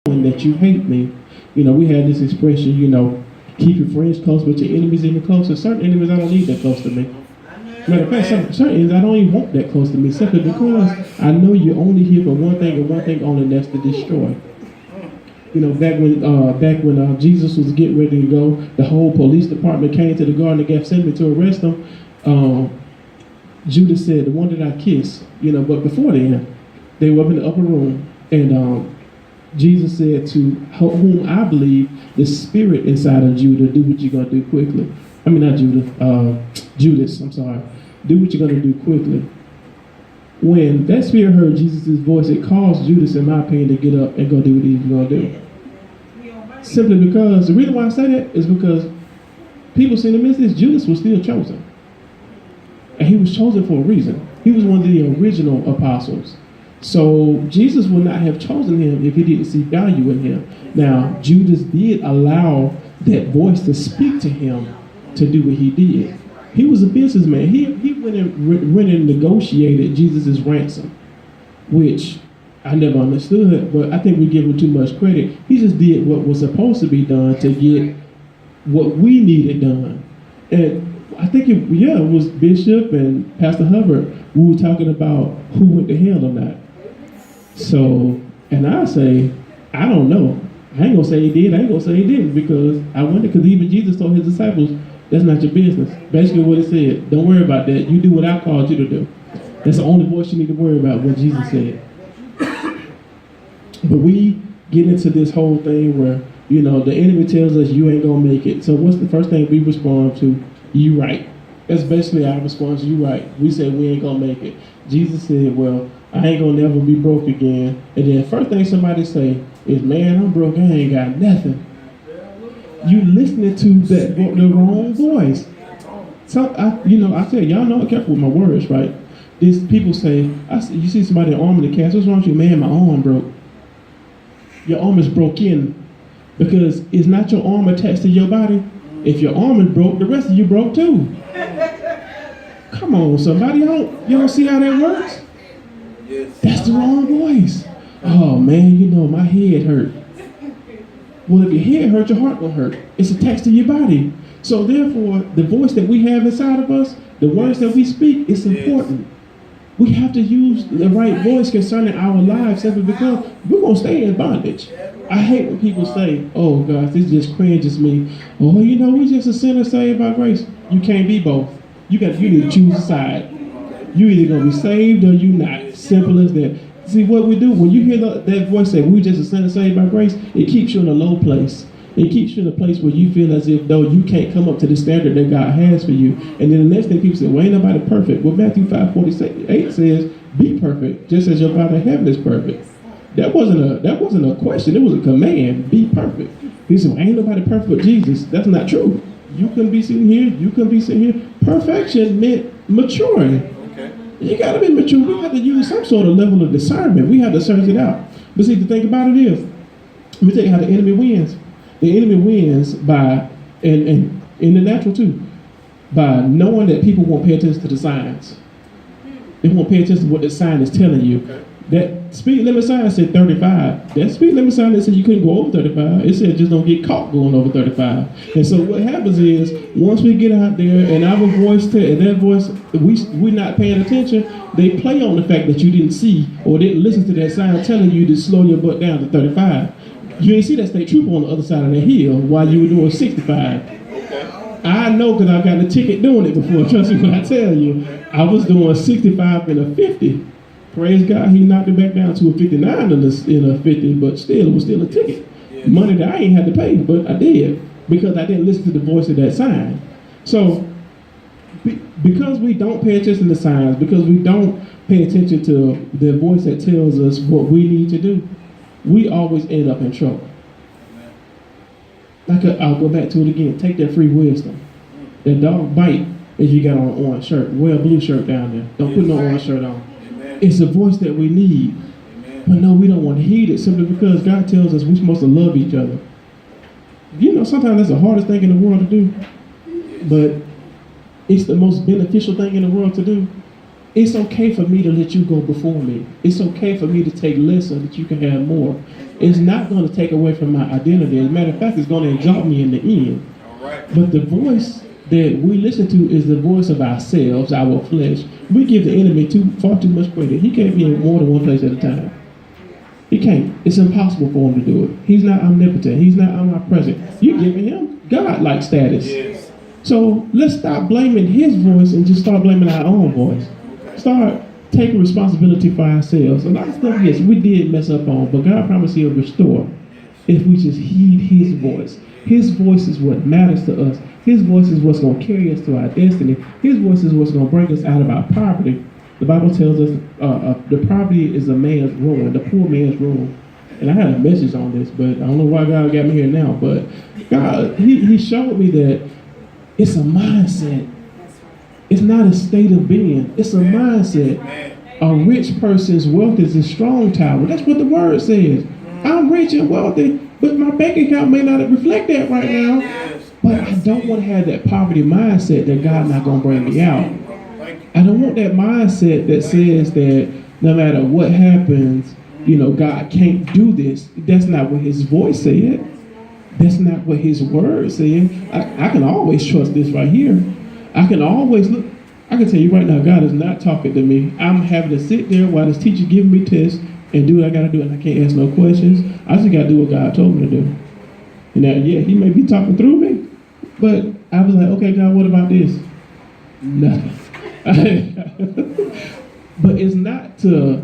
that you hate me. We had this expression, keep your friends close, but your enemies even closer. Certain enemies I don't need that close to me. Matter of fact, certain enemies I don't even want that close to me, simply because I know you're only here for one thing and one thing only, and that's to destroy. Back when Jesus was getting ready to go, the whole police department came to the Garden of Gethsemane to arrest him. Judas said, "The one that I kiss," but before then, they were up in the upper room, and Jesus said to whom I believe the spirit inside of Judah, do what you're going to do quickly. I mean, not Judah, Judas, I'm sorry. Do what you're going to do quickly. When that spirit heard Jesus' voice, it caused Judas, in my opinion, to get up and go do what he was going to do. Simply because, the reason why I say that is because people seem to miss this. Judas was still chosen. And he was chosen for a reason. He was one of the original apostles. So Jesus would not have chosen him if he didn't see value in him. Now, Judas did allow that voice to speak to him to do what he did. He was a businessman. He went and negotiated Jesus' ransom, which I never understood, but I think we give him too much credit. He just did what was supposed to be done to get what we needed done. And I think it was Bishop and Pastor Hubbard. We were talking about who went to hell or not. So, and I say, I don't know. I ain't gonna say he did. I ain't gonna say he didn't, because I wonder, because even Jesus told his disciples, that's not your business. Basically what he said, don't worry about that. You do what I called you to do. That's the only voice you need to worry about, what Jesus said. But we get into this whole thing where, the enemy tells us you ain't gonna make it. So what's the first thing we respond to? You right. That's basically our response, you right. We say we ain't gonna make it. Jesus said, well, I ain't gonna never be broke again. And then first thing somebody say is, man, I'm broke, I ain't got nothing. You listening to the wrong voice. So I tell y'all know I'm careful with my words, right? These people say, you see somebody arm in the cast, what's wrong with you? Man, my arm broke. Your arm is broken because it's not your arm attached to your body. If your arm is broke, the rest of you broke too. Come on, somebody, you don't see how that works? That's the wrong voice. Oh man, my head hurt. Well, if your head hurt, your heart will hurt. It's attached to your body. So therefore, the voice that we have inside of us, the words that we speak, is important. We have to use the right voice concerning our lives simply because we're going to stay in bondage. I hate when people say, oh gosh, this just cringes me. Oh, we just a sinner saved by grace. You can't be both. You need to choose a side. You either going to be saved or you not. Simple as that. See what we do, when you hear that voice say, we just a sinner saved by grace, it keeps you in a low place. It keeps you in a place where you feel as if though you can't come up to the standard that God has for you. And then the next thing people say, well, ain't nobody perfect. Well, Matthew 5:48 says, be perfect, just as your Father in heaven is perfect. That wasn't a question, it was a command, be perfect. He said, well, ain't nobody perfect but Jesus. That's not true. You couldn't be sitting here, you couldn't be sitting here. Perfection meant maturing. You got to be mature. We have to use some sort of level of discernment. We have to search it out. But see, the thing about it is, let me tell you how the enemy wins. The enemy wins by, and in the natural too, by knowing that people won't pay attention to the signs. They won't pay attention to what the sign is telling you. That speed limit sign said 35. That speed limit sign that said you couldn't go over 35, it said just don't get caught going over 35. And so what happens is, once we get out there and our voice, and that voice, we're not paying attention, they play on the fact that you didn't see or didn't listen to that sign telling you to slow your butt down to 35. You ain't see that state trooper on the other side of the hill while you were doing 65. I know because I've gotten a ticket doing it before. Trust me when I tell you. I was doing 65 and a 50. Praise God, he knocked it back down to a 59 in a 50, but still, it was still a ticket. Money that I ain't had to pay, but I did because I didn't listen to the voice of that sign. So, because we don't pay attention to signs, because we don't pay attention to the voice that tells us what we need to do, we always end up in trouble. I'll go back to it again. Take that free wisdom. That dog bite if you got on an orange shirt. Wear a blue shirt down there. Don't put no orange shirt on. It's a voice that we need. But no, we don't want to heed it simply because God tells us we're supposed to love each other. Sometimes that's the hardest thing in the world to do. But it's the most beneficial thing in the world to do. It's okay for me to let you go before me. It's okay for me to take less so that you can have more. It's not going to take away from my identity. As a matter of fact, it's going to exalt me in the end. But the voice that we listen to is the voice of ourselves, our flesh. We give the enemy far too much credit. He can't be in more than one place at a time. He can't. It's impossible for him to do it. He's not omnipotent. He's not omnipresent. You're giving him God-like status. Yes. So let's stop blaming his voice and just start blaming our own voice. Start taking responsibility for ourselves. A lot of stuff, yes, we did mess up on, but God promised he'll restore if we just heed his voice. His voice is what matters to us. His voice is what's going to carry us to our destiny. His voice is what's going to bring us out of our poverty. The Bible tells us the poverty is a man's ruin, the poor man's ruin. And I had a message on this, but I don't know why God got me here now. But God, he showed me that it's a mindset. It's not a state of being. It's a mindset. A rich person's wealth is a strong tower. That's what the word says. I'm rich and wealthy, but my bank account may not reflect that right now. But I don't want to have that poverty mindset that God's not going to bring me out. I don't want that mindset that says that no matter what happens, God can't do this. That's not what his voice said. That's not what his word said. I can always trust this right here. I can always look. I can tell you right now, God is not talking to me. I'm having to sit there while this teacher giving me tests and do what I got to do, and I can't ask no questions. I just got to do what God told me to do. And now, yeah, he may be talking through me, but I was like, okay, God, what about this? Nothing. But it's not to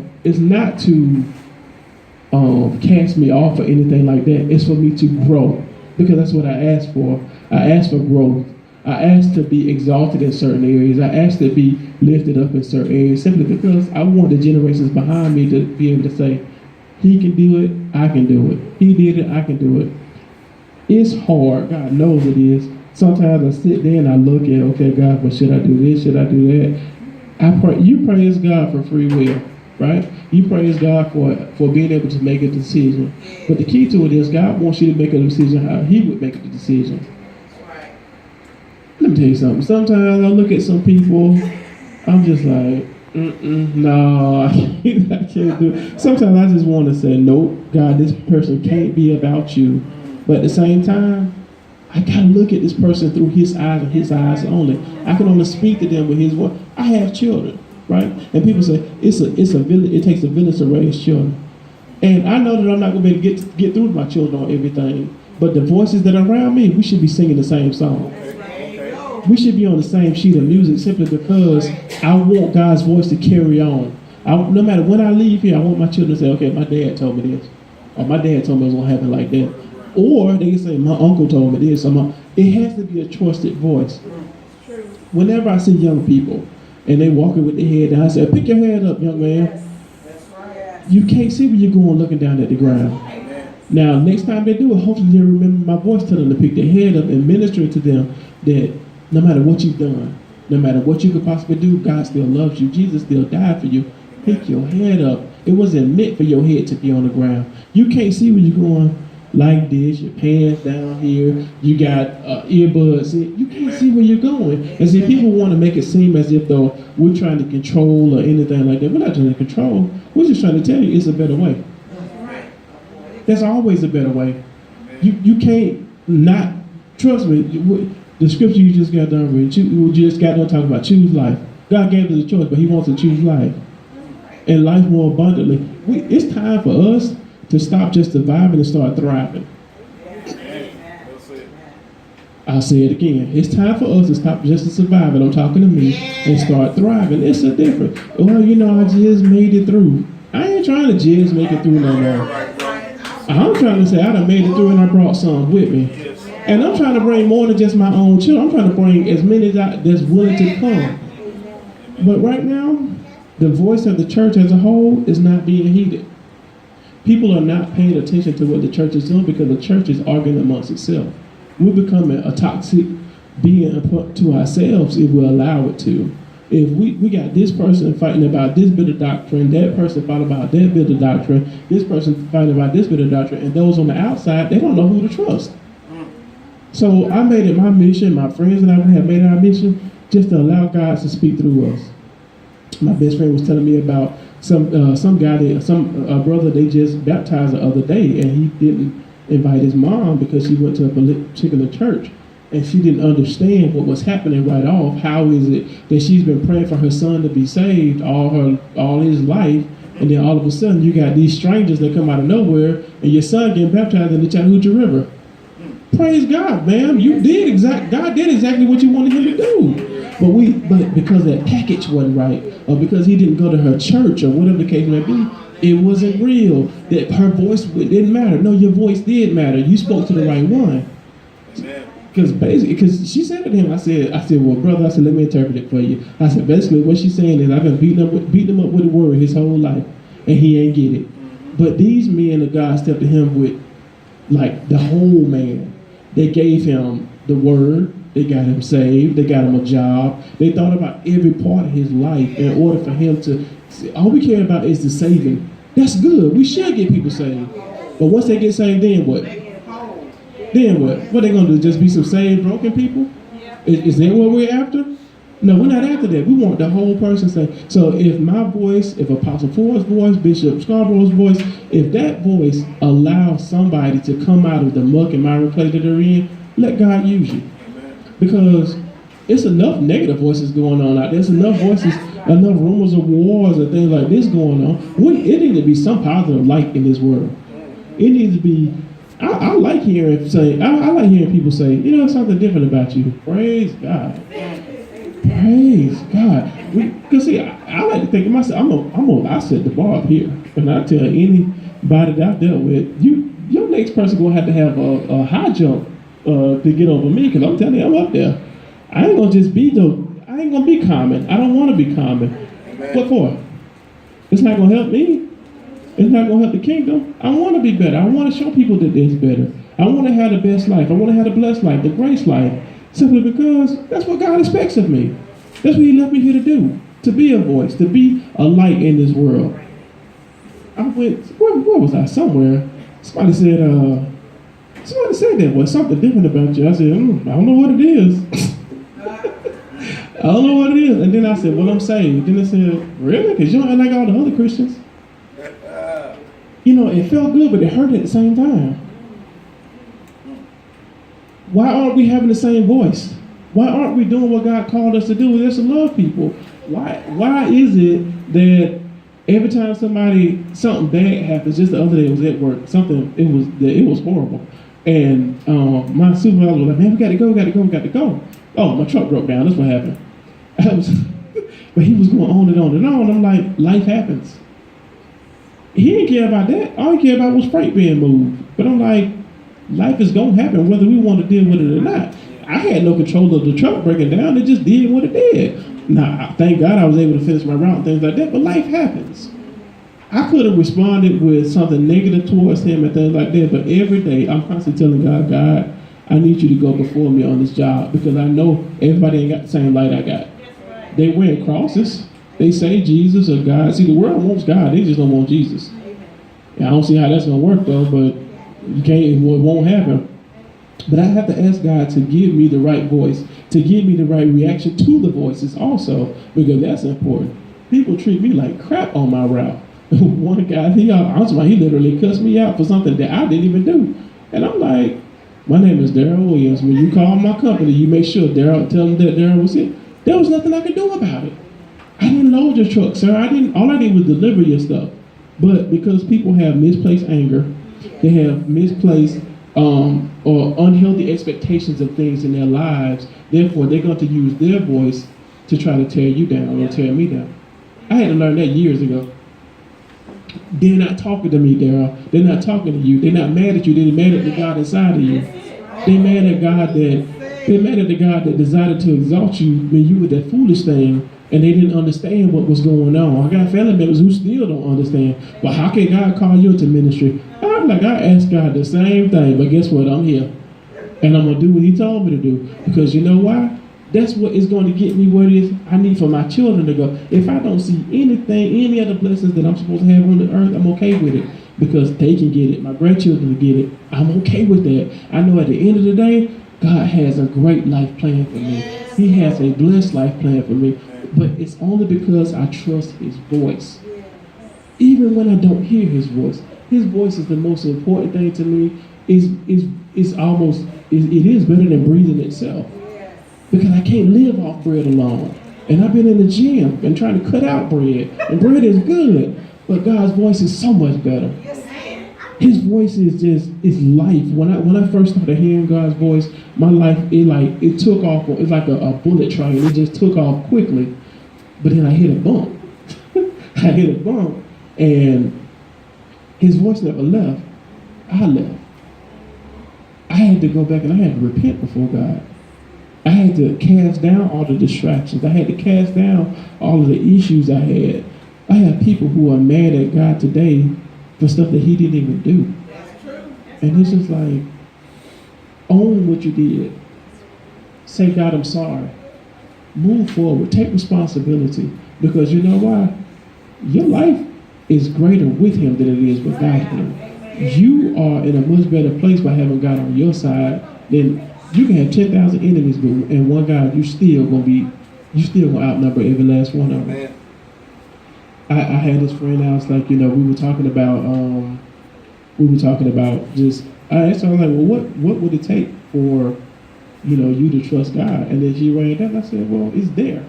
cast me off or anything like that. It's for me to grow, because that's what I asked for. I asked for growth. I asked to be exalted in certain areas. I asked to be lifted up in certain areas, simply because I want the generations behind me to be able to say, he can do it, I can do it. He did it, I can do it. It's hard. God knows it is. Sometimes I sit there and I look at, okay, God, but should I do this? Should I do that? You praise God for free will, right? You praise God for being able to make a decision. But the key to it is God wants you to make a decision how he would make a decision. Let me tell you something. Sometimes I look at some people, I'm just like, no, I can't do it. Sometimes I just want to say, nope, God, this person can't be about you. But at the same time, I gotta look at this person through his eyes and his eyes only. I can only speak to them with his voice. I have children, right? And people say it takes a village to raise children. And I know that I'm not gonna be able to get through with my children on everything. But the voices that are around me, we should be singing the same song. We should be on the same sheet of music, simply because I want God's voice to carry on. No matter when I leave here, I want my children to say, okay, my dad told me this. Or my dad told me it was going to happen like that. Or they can say, my uncle told me this. It has to be a trusted voice. Whenever I see young people and they walking with their head down, I say, pick your head up, young man. You can't see where you're going looking down at the ground. Now, next time they do it, hopefully they remember my voice telling them to pick their head up and minister to them that no matter what you've done, no matter what you could possibly do, God still loves you. Jesus still died for you. Pick your head up. It wasn't meant for your head to be on the ground. You can't see where you're going like this. Your pants down here. You got earbuds. You can't see where you're going. And see, people want to make it seem as if though we're trying to control or anything like that. We're not trying to control. We're just trying to tell you it's a better way. There's always a better way. You can't not trust me. The scripture you just got done reading, you just got done talking about choose life. God gave us a choice, but he wants to choose life. And life more abundantly. It's time for us to stop just surviving and start thriving. I'll say it again. It's time for us to stop just surviving, I'm talking to me, and start thriving. It's a difference. Well, I just made it through. I ain't trying to just make it through no more. I'm trying to say I done made it through and I brought some with me. And I'm trying to bring more than just my own children. I'm trying to bring as many that's willing to come. But right now, the voice of the church as a whole is not being heeded. People are not paying attention to what the church is doing because the church is arguing amongst itself. We're becoming a toxic being to ourselves if we allow it to. If we got this person fighting about this bit of doctrine, that person fighting about that bit of doctrine, this person fighting about this bit of doctrine, and those on the outside, they don't know who to trust. So I made it my mission, my friends and I have made it our mission, just to allow God to speak through us. My best friend was telling me about some guy that brother they just baptized the other day, and he didn't invite his mom because she went to a particular church, and she didn't understand what was happening right off. How is it that she's been praying for her son to be saved all his life, and then all of a sudden you got these strangers that come out of nowhere, and your son getting baptized in the Chattahoochee River? Praise God, ma'am. God did exactly what you wanted him to do. But because that package wasn't right, or because he didn't go to her church, or whatever the case may be, it wasn't real. That her voice didn't matter. No, your voice did matter. You spoke to the right one. Because she said to him, I said, well, brother, I said, let me interpret it for you. I said, basically, what she's saying is, I've been beating him up with the word his whole life, and he ain't get it. But these men of God stepped to him with, like, the whole man. They gave him the word. They got him saved. They got him a job. They thought about every part of his life in order for him to. All we care about is the saving. That's good. We should get people saved. But once they get saved, then what? Then what? What are they going to do? Just be some saved, broken people? Is that what we're after? No, we're not after that. We want the whole person saved. So if my voice, if Apostle Ford's voice, Bishop Scarborough's voice, if that voice allows somebody to come out of the muck and miry clay that they're in, let God use you. Because it's enough negative voices going on out there. There's enough voices, enough rumors of wars and things like this going on. It needs to be some positive light in this world. It needs to be. I like hearing people say, you know, something different about you. Praise God. Praise God. Because see, I like to think of myself. I set the bar up here, and I tell anybody that I've dealt with, your next person gonna have a high jump to get over me, because I'm telling you, I'm up there. I ain't gonna be common. I don't want to be common. Amen. What for? It's not gonna help me. It's not gonna help the kingdom. I want to be better. I want to show people that it's better. I want to have the best life. I want to have the blessed life, the grace life, simply because that's what God expects of me. That's what He left me here to do. To be a voice, to be a light in this world. I went. Where was I? Somewhere. Somebody said there was something different about you. I said, I don't know what it is. I don't know what it is. And then I said, well, I'm saved. Then they said, really? Because you don't act like all the other Christians. You know, it felt good, but it hurt at the same time. Why aren't we having the same voice? Why aren't we doing what God called us to do? That's to love people. Why is it that every time something bad happens, just the other day I was at work, it was horrible. And my supervisor was like, man, we got to go. Oh, my truck broke down. That's what happened. But he was going on and on and on. I'm like, life happens. He didn't care about that. All he cared about was freight being moved. But I'm like, life is going to happen whether we want to deal with it or not. I had no control of the truck breaking down. It just did what it did. Now, thank God I was able to finish my route and things like that, but life happens. I could have responded with something negative towards him and things like that, but every day I'm constantly telling God, I need you to go before me on this job, because I know everybody ain't got the same light I got. They wear crosses. They say Jesus or God. See, the world wants God. They just don't want Jesus. Yeah, I don't see how that's going to work, though, but it won't happen. But I have to ask God to give me the right voice, to give me the right reaction to the voices also, because that's important. People treat me like crap on my route. One guy, he literally cussed me out for something that I didn't even do. And I'm like, my name is Daryl Williams. When you call my company, you make sure tell them that Daryl was here. There was nothing I could do about it. I didn't load your truck, sir. All I did was deliver your stuff. But because people have misplaced anger, they have misplaced or unhealthy expectations of things in their lives, therefore they're going to use their voice to try to tear you down or tear me down. I had to learn that years ago. They're not talking to me, Daryl. They're not talking to you. They're not mad at you. They're mad at the God inside of you. They're mad at the God that decided to exalt you when you were that foolish thing, and they didn't understand what was going on. I got family members who still don't understand. But how can God call you into ministry? I asked God the same thing, but guess what? I'm here. And I'm going to do what He told me to do. Because you know why? That's what is going to get me where it is I need for my children to go. If I don't see any other blessings that I'm supposed to have on the earth, I'm okay with it. Because they can get it. My grandchildren can get it. I'm okay with that. I know at the end of the day, God has a great life plan for me. He has a blessed life plan for me. But it's only because I trust his voice. Even when I don't hear his voice is the most important thing to me. Is almost it is better than breathing itself, because I can't live off bread alone. And I've been in the gym and trying to cut out bread, and bread is good, but God's voice is so much better. His voice is life. When I first started hearing God's voice, my life it took off. It's like a bullet train. It just took off quickly. But then I hit a bump. I hit a bump, and his voice never left. I left. I had to go back and I had to repent before God. I had to cast down all the distractions. I had to cast down all of the issues I had. I have people who are mad at God today for stuff that he didn't even do. And it's just like, own what you did. Say, God, I'm sorry. Move forward. Take responsibility. Because you know why? Your life is greater with him than it is without him. You are in a much better place by having God on your side than you can have 10,000 enemies, but and one guy, you still gonna outnumber every last one of them. I had this friend. I was like, we were talking about just. I asked her, I was like, well, what would it take for, you to trust God? And then she ran it down. I said, well, it's there.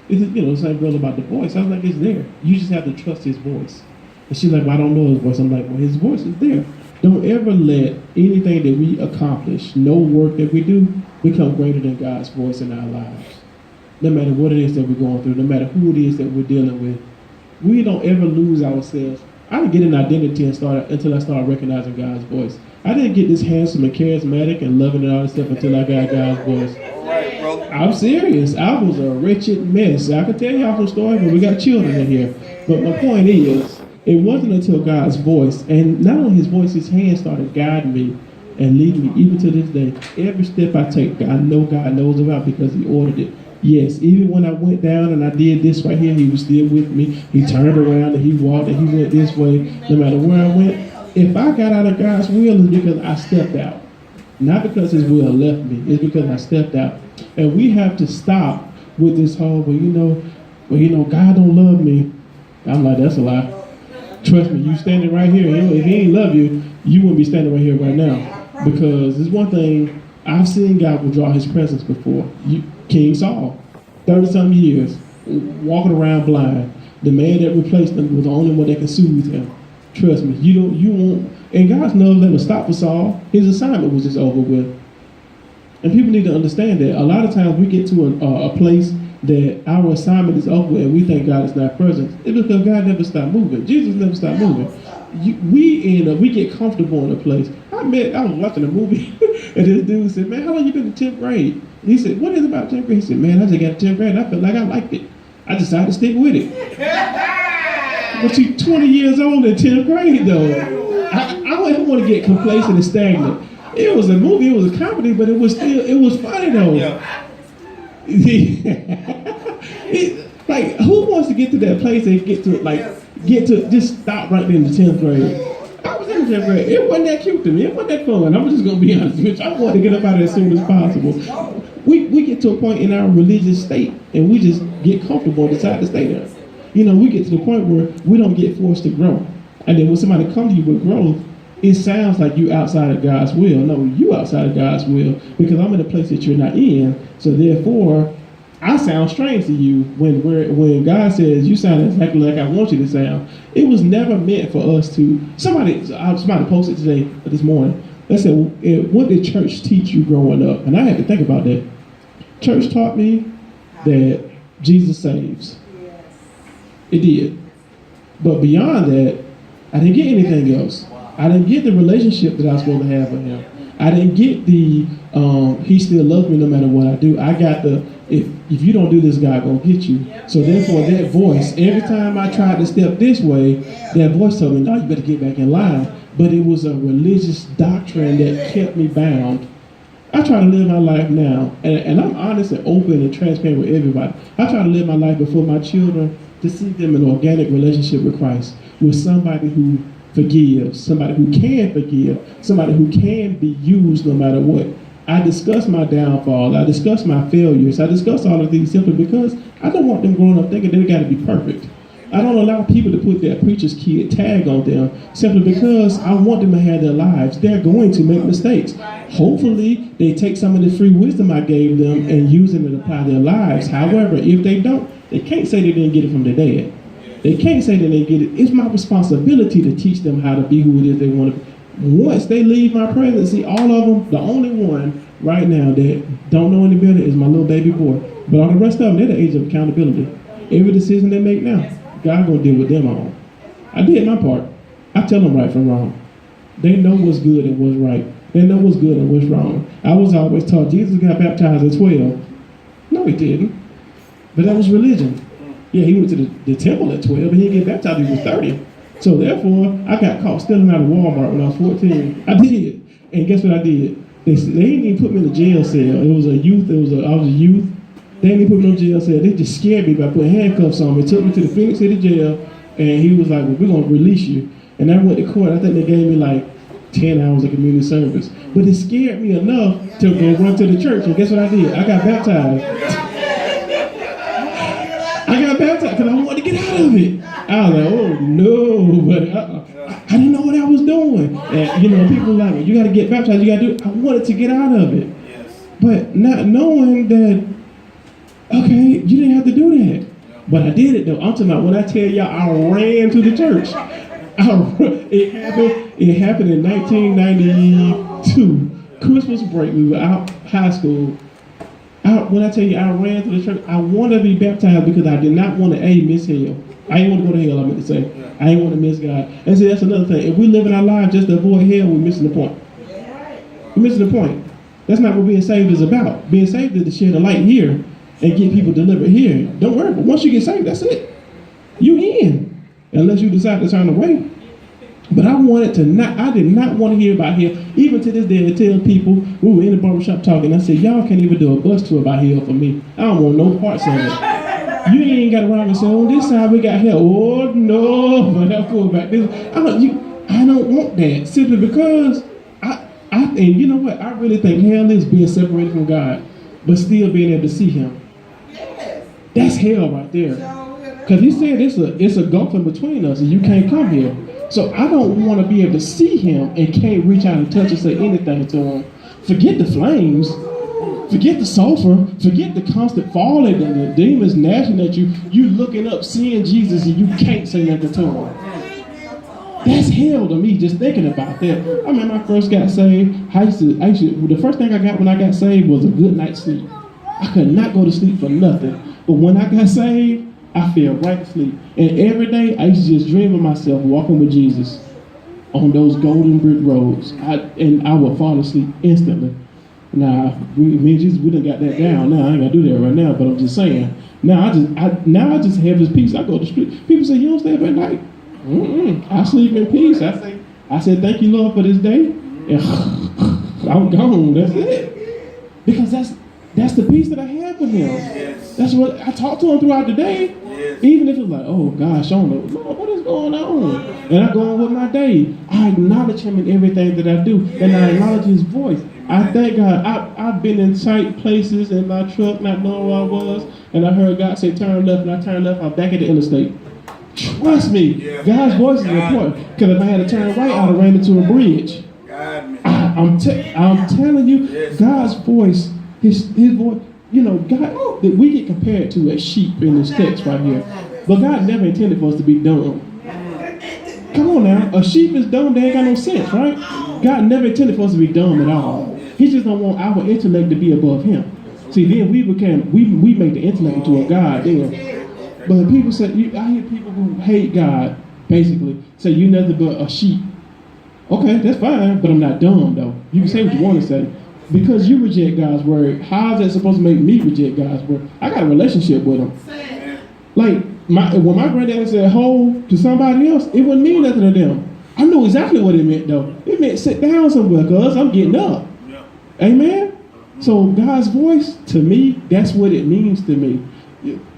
It's same girl about the voice. I was like, it's there. You just have to trust his voice. And she's like, well, I don't know his voice. I'm like, well, his voice is there. Don't ever let anything that we accomplish, no work that we do, become greater than God's voice in our lives. No matter what it is that we're going through, no matter who it is that we're dealing with, we don't ever lose ourselves. I didn't get an identity until I started recognizing God's voice. I didn't get this handsome and charismatic and loving and all this stuff until I got God's voice. I'm serious. I was a wretched mess. I could tell y'all some stories, but we got children in here. But my point is, it wasn't until God's voice, and not only his voice, his hand started guiding me and leading me even to this day. Every step I take, I know God knows about because he ordered it. Yes, even when I went down and I did this right here, he was still with me. He turned around and he walked and he went this way. No matter where I went, if I got out of God's will, it's because I stepped out. Not because his will left me. It's because I stepped out. And we have to stop with this whole, God don't love me. I'm like, that's a lie. Trust me, you standing right here. If he ain't love you, you wouldn't be standing right here right now. Because there's one thing, I've seen God withdraw his presence before. King Saul, 30-something years, walking around blind. The man that replaced him was the only one that could soothe him. Trust me, you won't. And God's never let him stop for Saul. His assignment was just over with. And people need to understand that. A lot of times we get to a place that our assignment is over with and we think God is not present. It's because God never stopped moving. Jesus never stopped moving. We get comfortable in a place. I was watching a movie and this dude said, man, how long you been in 10th grade? He said, what is it about 10th grade? He said, man, I just got 10th grade and I felt like I liked it. I decided to stick with it. But you're 20 years old in 10th grade though. I don't want to get complacent and stagnant. It was a movie, it was a comedy, but it was funny though. Yeah. Like, who wants to get to that place and get to just stop right there in the 10th grade? I was in the 10th grade. It wasn't that cute to me. It wasn't that fun. I'm just going to be honest with you. I wanted to get up out of there as soon as possible. We get to a point in our religious state and we just get comfortable and decide to stay there. We get to the point where we don't get forced to grow. And then when somebody comes to you with growth, it sounds like you outside of God's will. No, you outside of God's will because I'm in a place that you're not in. So therefore, I sound strange to you when God says you sound exactly like I want you to sound. It was never meant for us to. Somebody posted this morning. They said, what did church teach you growing up? And I had to think about that. Church taught me that Jesus saves. It did. But beyond that, I didn't get anything else. I didn't get the relationship that I was supposed to have with him. I didn't get the, he still loves me no matter what I do. I got the, if you don't do this, God gonna get you. So therefore that voice, every time I tried to step this way, that voice told me, no, you better get back in line. But it was a religious doctrine that kept me bound. I try to live my life now, and I'm honest and open and transparent with everybody. I try to live my life before my children to see them in an organic relationship with Christ, with somebody who forgives, somebody who can forgive, somebody who can be used no matter what. I discuss my downfalls. I discuss my failures. I discuss all of these simply because I don't want them growing up thinking they got to be perfect. I don't allow people to put their preacher's kid tag on them simply because I want them to have their lives. They're going to make mistakes. Hopefully, they take some of the free wisdom I gave them and use it to apply their lives. However, if they don't, they can't say they didn't get it from their dad. They can't say that they get it. It's my responsibility to teach them how to be who it is they want to be. Once they leave my presence, see, all of them, the only one right now that don't know any better is my little baby boy. But all the rest of them, they're the age of accountability. Every decision they make now, God gonna deal with them all. I did my part. I tell them right from wrong. They know what's good and what's right. They know what's good and what's wrong. I was always taught Jesus got baptized at 12. No, he didn't. But that was religion. Yeah, he went to the temple at 12, but he didn't get baptized until he was 30. So therefore, I got caught stealing out of Walmart when I was 14. I did. And guess what I did? They didn't even put me in a jail cell. I was a youth. I was a youth. They didn't even put me in a jail cell. They just scared me by putting handcuffs on me. Took me to the Phoenix City jail, and he was like, well, we're going to release you. And I went to court. I think they gave me like 10 hours of community service. But it scared me enough to go run to the church. And guess what I did? I got baptized. I got baptized because I wanted to get out of it. I was like, oh no, but I didn't know what I was doing. And people were like, you got to get baptized, you got to do it. I wanted to get out of it. But not knowing that, okay, you didn't have to do that. But I did it though. I'm talking about when I tell y'all I ran to the church. It happened in 1992. Christmas break, we were out high school. When I tell you I ran to the church, I wanted to be baptized because I did not want to miss hell. I didn't want to go to hell, I meant to say. I didn't want to miss God. And see, that's another thing. If we live in our lives just to avoid hell, we're missing the point. We're missing the point. That's not what being saved is about. Being saved is to share the light here and get people delivered here. Don't worry, but once you get saved, that's it. You in. Unless you decide to turn away. But I did not want to hear about hell. Even to this day, I tell people, we were in the barbershop talking, I said, y'all can't even do a bus tour about hell for me. I don't want no parts of it. You ain't got around and say, on this side we got hell. Oh no, but I'll go back this. I don't want that. Simply because and you know what? I really think hell is being separated from God, but still being able to see him. That's hell right there. Because he said it's a gulf in between us and you can't come here. So I don't want to be able to see him and can't reach out and touch and say anything to him. Forget the flames. Forget the sulfur. Forget the constant falling and the demons gnashing at you. You looking up, seeing Jesus, and you can't say nothing to him. That's hell to me, just thinking about that. I remember when I first got saved, the first thing I got when I got saved was a good night's sleep. I could not go to sleep for nothing. But when I got saved, I fell right to sleep. And every day, I used to just dream of myself walking with Jesus on those golden brick roads. And I would fall asleep instantly. Now, me and Jesus, we done got that down. Now, I ain't got to do that right now, but I'm just saying. Now I just have this peace. I go to sleep. People say, you don't stay up at night. I sleep in peace. I said, thank you, Lord, for this day. And I'm gone. That's it. Because that's the peace that I have with him. Yes. That's what I talk to him throughout the day. Yes. Even if it's like, oh gosh, I don't know, Lord, what is going on? And I go on with my day. I acknowledge him in everything that I do. And I acknowledge his voice. I thank God. I've been in tight places in my truck, not knowing where I was. And I heard God say, turn left. And I turned left. I'm back at the interstate. Trust me, God's voice is important. Because if I had to turn right, I would have ran into a bridge. I'm telling you, God's voice, his voice, God, that we get compared to as sheep in this text right here. But God never intended for us to be dumb. Come on now, a sheep is dumb, they ain't got no sense, right? God never intended for us to be dumb at all. He just don't want our intellect to be above him. See, then we make the intellect into a God then. But people say, I hear people who hate God, basically, say you're nothing but a sheep. Okay, that's fine, but I'm not dumb, though. You can say what you want to say. Because you reject God's word, how is that supposed to make me reject God's word? I got a relationship with him. Like, when my granddaddy said ho to somebody else, it wouldn't mean nothing to them. I knew exactly what it meant, though. It meant sit down somewhere, cuz I'm getting up. Amen? So God's voice, to me, that's what it means to me.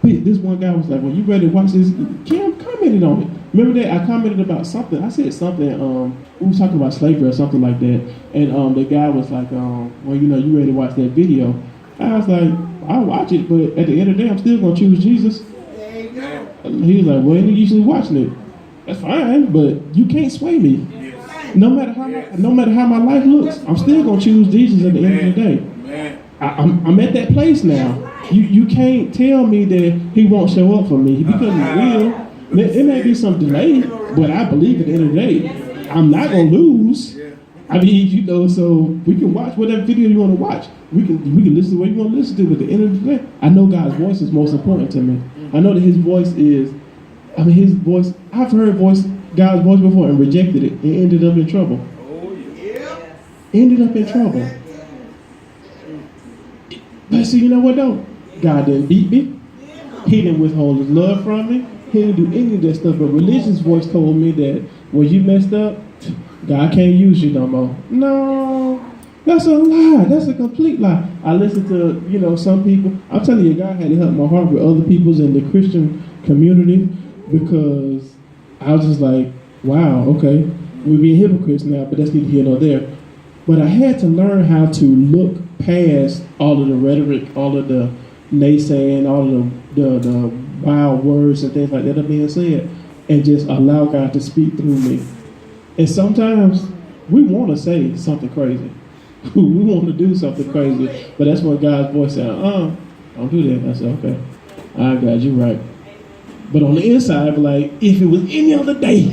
This one guy was like, well, you ready to watch this? Kim commented on it. Remember that I commented about something. I said something. We was talking about slavery or something like that, and the guy was like, "Well, you ready to watch that video?" I was like, "I'll watch it, but at the end of the day, I'm still gonna choose Jesus." There you go. He was like, "Well, you're usually watching it. That's fine, but you can't sway me. No matter how my life looks, I'm still gonna choose Jesus at the end of the day. I'm at that place now. You can't tell me that He won't show up for me because He will. It may be some delay, but I believe at the end of the day, I'm not gonna lose. I mean, so we can watch whatever video you want to watch. We can listen to what you want to listen to. But at the end of the day, I know God's voice is most important to me. I know that His voice is. His voice. I've heard God's voice before and rejected it and ended up in trouble. Ended up in trouble. But see, you know what though? God didn't beat me. He didn't withhold His love from me. He didn't do any of that stuff. But religion's voice told me that when you messed up, God can't use you no more. No, that's a lie. That's a complete lie. I listened to, some people. I'm telling you, God had to help my heart with other people's in the Christian community because I was just like, wow, okay, we're being hypocrites now, but that's neither here nor there. But I had to learn how to look past all of the rhetoric, all of the naysaying, all of the wild words and things like that are being said, and just allow God to speak through me. And sometimes we want to say something crazy. We want to do something crazy, but that's when God's voice said, don't do that. I said, okay, all right, God, you're right. But on the inside, I'm like, if it was any other day,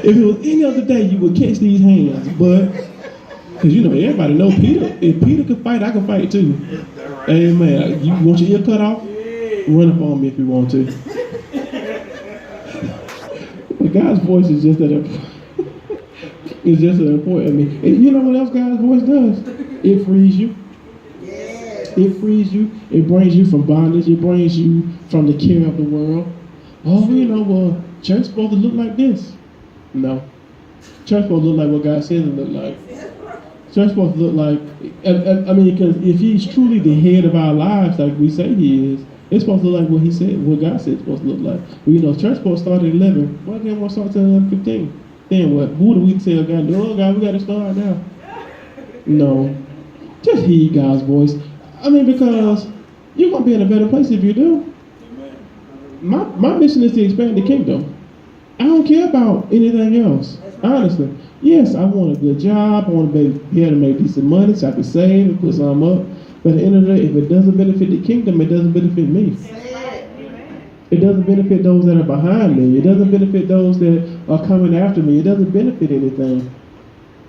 if it was any other day, you would catch these hands. But, because everybody know Peter. If Peter could fight, I can fight too. Amen. You want your ear cut off? Run up on me if you want to. But God's voice is just that important. And you know what else God's voice does? It frees you. It frees you. It brings you from bondage. It brings you from the care of the world. Oh, church supposed to look like this. No. Church supposed to look like what God says it look like. Church supposed to look like, because if He's truly the head of our lives, like we say He is, it's supposed to look like what He said, what God said it's supposed to look like. But church supposed to start at 11. Why can't we start at 11:15? Then what? Who do we tell God? Oh, God, we got to start now. No. Just heed God's voice. Because you're going to be in a better place if you do. My mission is to expand the kingdom. I don't care about anything else, honestly. Yes, I want a good job. I want to be able to make decent money so I can save and put some up. But at the end of the day, if it doesn't benefit the kingdom, it doesn't benefit me. It doesn't benefit those that are behind me. It doesn't benefit those that are coming after me. It doesn't benefit anything.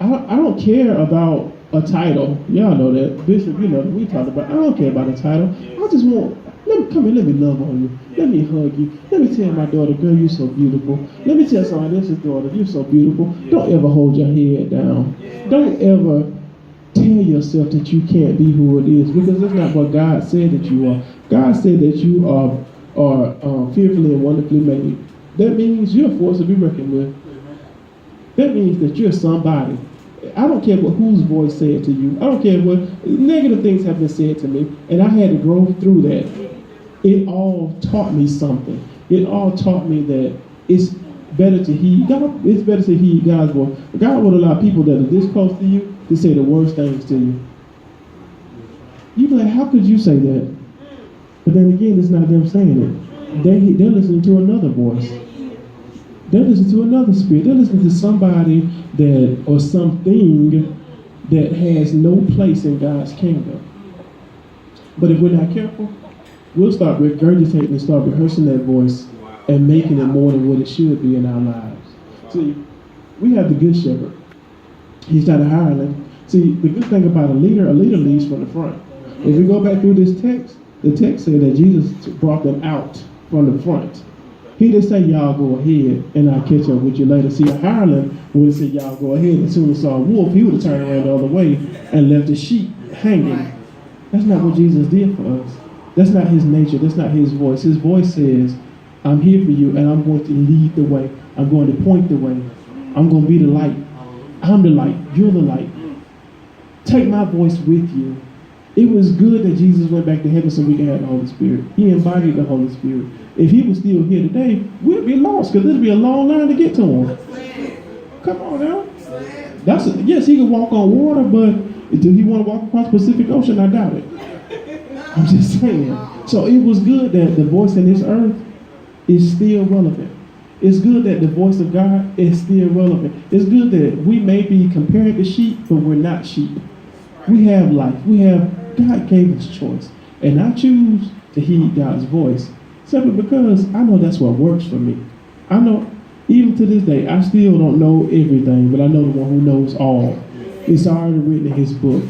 I don't care about a title. Y'all know that. Bishop, we talked about. I don't care about a title. I just want, let me love on you. Let me hug you. Let me tell my daughter, girl, you're so beautiful. Let me tell somebody else's daughter, you're so beautiful. Don't ever hold your head down. Don't ever tell yourself that you can't be who it is, because that's not what God said that you are. God said that you are fearfully and wonderfully made. That means you're a force to be reckoned with. That means that you're somebody. I don't care what whose voice said to you. I don't care what negative things have been said to me, and I had to grow through that. It all taught me something. It all taught me that it's better to heed God. It's better to heed God's voice. God would allow people that are this close to you to say the worst things to you. You be like, how could you say that? But then again, it's not them saying it. They're listening to another voice. They're listening to another spirit. They're listening to somebody or something that has no place in God's kingdom. But if we're not careful, we'll start regurgitating and start rehearsing that voice and making it more than what it should be in our lives. See, we have the good shepherd. He's not a hireling. See, the good thing about a leader leads from the front. If we go back through this text, the text said that Jesus brought them out from the front. He didn't say, y'all go ahead and I'll catch up with you later. See, a hireling would have said, y'all go ahead. As soon as he saw a wolf, he would have turned around the other way and left the sheep hanging. That's not what Jesus did for us. That's not His nature. That's not His voice. His voice says, I'm here for you, and I'm going to lead the way. I'm going to point the way. I'm going to be the light. I'm the light. You're the light. Take my voice with you. It was good that Jesus went back to heaven so we can have the Holy Spirit. He embodied the Holy Spirit. If he was still here today, we'd be lost because it'd be a long line to get to him. Come on now. Yes, he could walk on water, but do he want to walk across the Pacific Ocean? I doubt it. I'm just saying. So it was good that the voice in this earth is still relevant. It's good that the voice of God is still relevant. It's good that we may be compared to sheep, but we're not sheep. We have life. God gave us choice. And I choose to heed God's voice simply because I know that's what works for me. I know, even to this day, I still don't know everything, but I know the one who knows all. It's already written in his book.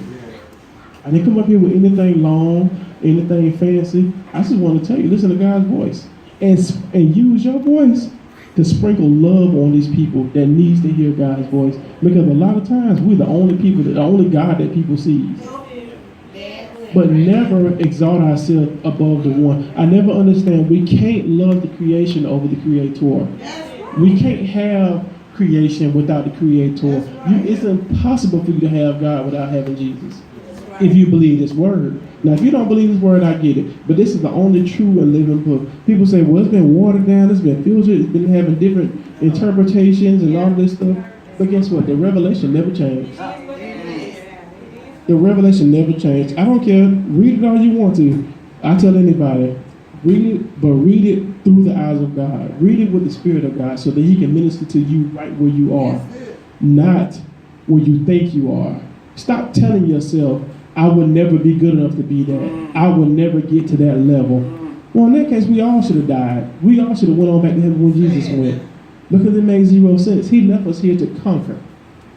I didn't come up here with anything long, anything fancy. I just want to tell you, listen to God's voice. And use your voice to sprinkle love on these people that needs to hear God's voice. Because a lot of times we're the only God that people see. But never exalt ourselves above the one. I never understand. We can't love the creation over the creator. We can't have creation without the creator. It's impossible for you to have God without having Jesus. If you believe this word. Now, if you don't believe this word, I get it. But this is the only true and living book. People say, well, it's been watered down, it's been filtered, it's been having different interpretations and all this stuff. But guess what? The revelation never changed. The revelation never changed. I don't care. Read it all you want to. I tell anybody, read it, but read it through the eyes of God. Read it with the Spirit of God so that he can minister to you right where you are, not where you think you are. Stop telling yourself, I would never be good enough to be that. I would never get to that level. Well, in that case, we all should have died. We all should have went on back to heaven when Jesus went. Because it made zero sense. He left us here to conquer.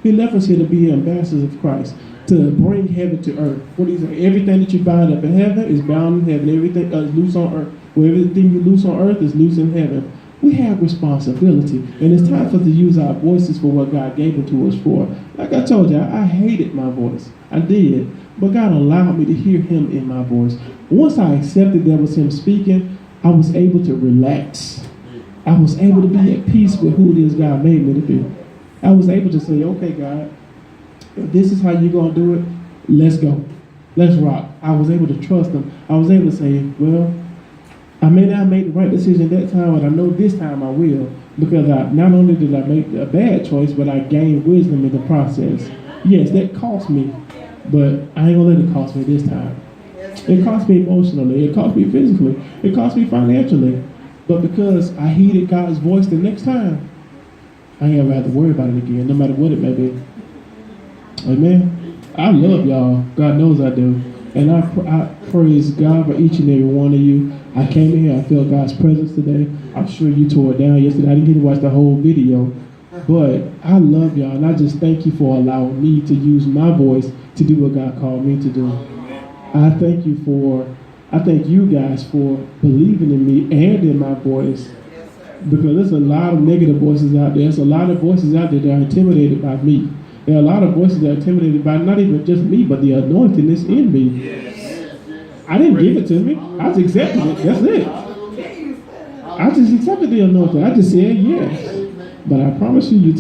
He left us here to be ambassadors of Christ, to bring heaven to earth. What do you say? Everything that you bind up in heaven is bound in heaven. Everything is loose on earth. Well, everything you loose on earth is loose in heaven. We have responsibility. And it's time for us to use our voices for what God gave it to us for. Like I told you, I hated my voice. I did. But God allowed me to hear him in my voice. Once I accepted that was him speaking, I was able to relax. I was able to be at peace with who it is God made me to be. I was able to say, okay, God, if this is how you're going to do it, let's go. Let's rock. I was able to trust him. I was able to say, well, I may not make the right decision that time, but I know this time I will. Because not only did I make a bad choice, but I gained wisdom in the process. Yes, that cost me. But I ain't gonna let it cost me this time. It cost me emotionally. It cost me physically. It cost me financially. But because I heeded God's voice the next time, I ain't ever have to worry about it again, no matter what it may be. Amen. I love y'all. God knows I do. And I praise God for each and every one of you. I came in here. I felt God's presence today. I'm sure you tore it down yesterday. I didn't get to watch the whole video. But I love y'all. And I just thank you for allowing me to use my voice to do what God called me to do. I thank you guys for believing in me and in my voice, because there's a lot of negative voices out there. There's a lot of voices out there that are intimidated by me. There are a lot of voices that are intimidated by not even just me, but the anointing that's in me. I didn't give it to me. I just accepted it. That's it. I just accepted the anointing. I just said yes. But I promise you,